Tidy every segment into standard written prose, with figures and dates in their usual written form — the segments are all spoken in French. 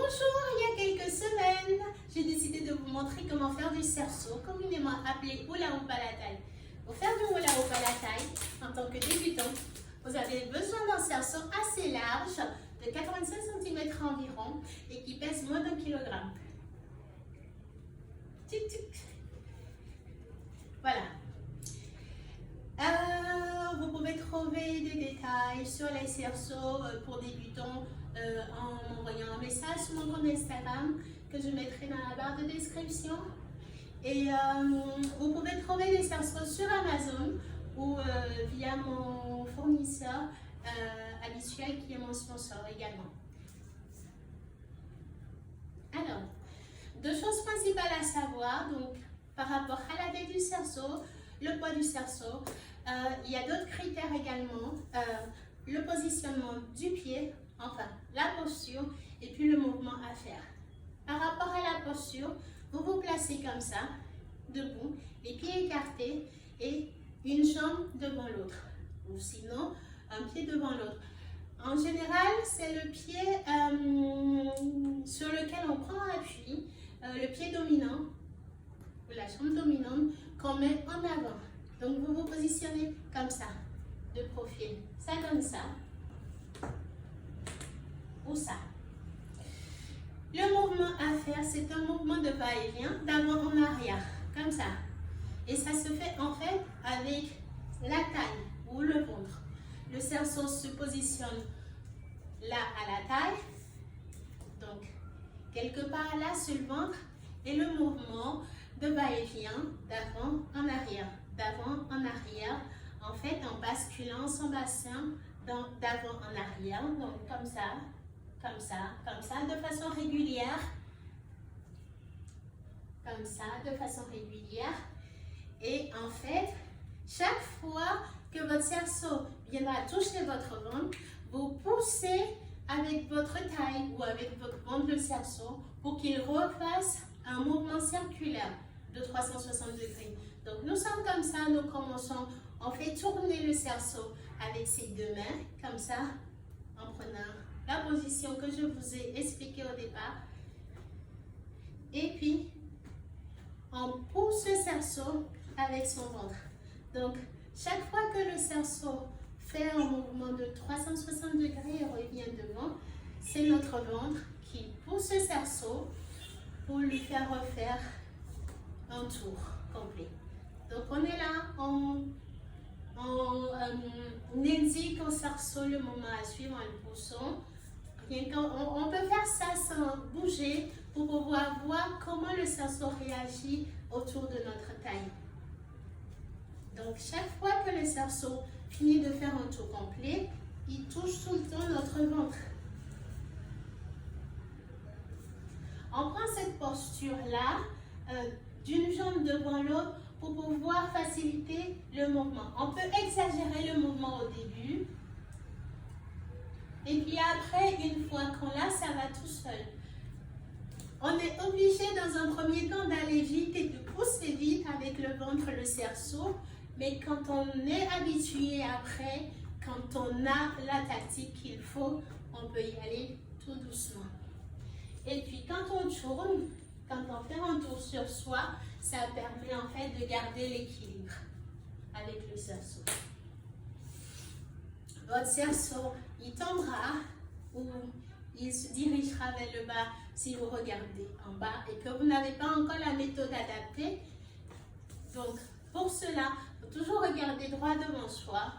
Bonjour, il y a quelques semaines, j'ai décidé de vous montrer comment faire du cerceau, communément appelé hula hoop à la taille. Pour faire du hula hoop à la taille, en tant que débutant, vous avez besoin d'un cerceau assez large, de 85 cm environ, et qui pèse moins d'1 kg. Tic tic. Voilà. Vous pouvez trouver des détails sur les cerceaux pour débutants en m'envoyant un message sur mon compte Instagram que je mettrai dans la barre de description. Et vous pouvez trouver des cerceaux sur Amazon ou via mon fournisseur habituel qui est mon sponsor également. Alors, deux choses principales à savoir donc, par rapport à la taille du cerceau, le poids du cerceau. Il y a d'autres critères également, le positionnement du pied, enfin la posture et puis le mouvement à faire. Par rapport à la posture, vous vous placez comme ça, debout, les pieds écartés et une jambe devant l'autre, ou sinon un pied devant l'autre. En général, c'est le pied sur lequel on prend appui, le pied dominant, ou la jambe dominante qu'on met en avant. Donc vous vous positionnez comme ça, de profil. Ça donne ça, ou ça. Le mouvement à faire, c'est un mouvement de va-et-vient, d'avant en arrière, comme ça. Et ça se fait en fait avec la taille ou le ventre. Le cerceau se positionne là à la taille, donc quelque part là sur le ventre, et le mouvement de va-et-vient, d'avant en arrière, d'avant en arrière, en fait en basculant son bassin d'avant en arrière, donc comme ça, comme ça, comme ça, de façon régulière, comme ça, de façon régulière. Et en fait, chaque fois que votre cerceau viendra toucher votre ventre, vous poussez avec votre taille ou avec votre ventre le cerceau pour qu'il refasse un mouvement circulaire de 360 degrés. Donc nous sommes comme ça, nous commençons, on fait tourner le cerceau avec ses deux mains, comme ça, en prenant la position que je vous ai expliquée au départ. Et puis, on pousse le cerceau avec son ventre. Donc, chaque fois que le cerceau fait un mouvement de 360 degrés et revient devant, c'est notre ventre qui pousse le cerceau pour lui faire refaire un tour complet. Donc, on est là, on indique au cerceau le moment à suivre en le poussant. On peut faire ça sans bouger pour pouvoir voir comment le cerceau réagit autour de notre taille. Donc, chaque fois que le cerceau finit de faire un tour complet, il touche tout le temps notre ventre. On prend cette posture-là, d'une jambe devant l'autre, pour pouvoir faciliter le mouvement. On peut exagérer le mouvement au début. Et puis après, une fois qu'on l'a, ça va tout seul. On est obligé dans un premier temps d'aller vite et de pousser vite avec le ventre, le cerceau. Mais quand on est habitué après, quand on a la tactique qu'il faut, on peut y aller tout doucement. Et puis quand on tourne, quand on fait un tour sur soi, ça permet en fait de garder l'équilibre avec le cerceau. Votre cerceau, il tombera ou il se dirigera vers le bas si vous regardez en bas et que vous n'avez pas encore la méthode adaptée. Donc, pour cela, il faut toujours regarder droit devant soi,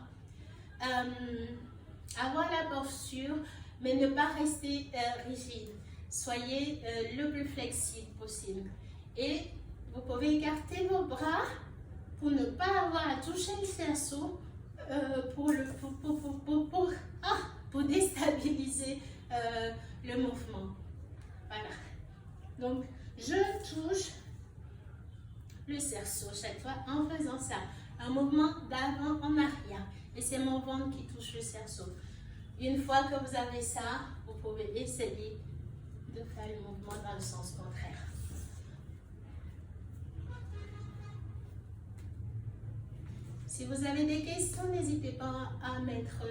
avoir la posture, mais ne pas rester rigide. Soyez le plus flexible possible. Et vous pouvez écarter vos bras pour ne pas avoir à toucher le cerceau pour déstabiliser le mouvement. Voilà. Donc, je touche le cerceau chaque fois en faisant ça. Un mouvement d'avant en arrière. Et c'est mon ventre qui touche le cerceau. Une fois que vous avez ça, vous pouvez essayer de faire le mouvement dans le sens contraire. Si vous avez des questions, n'hésitez pas à mettre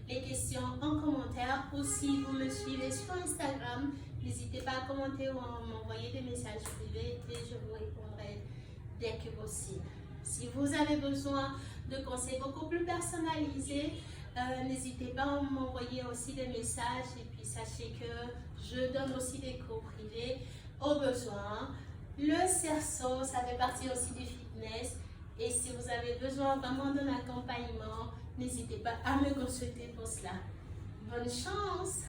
les questions en commentaire ou si vous me suivez sur Instagram, n'hésitez pas commenter ou à m'envoyer des messages privés et je vous répondrai dès que possible. Si vous avez besoin de conseils beaucoup plus personnalisés, n'hésitez pas à m'envoyer aussi des messages et puis sachez que je donne aussi des cours privés au besoin. Le cerceau, ça fait partie aussi du fitness et si vous avez besoin vraiment d'un accompagnement, n'hésitez pas à me consulter pour cela. Bonne chance!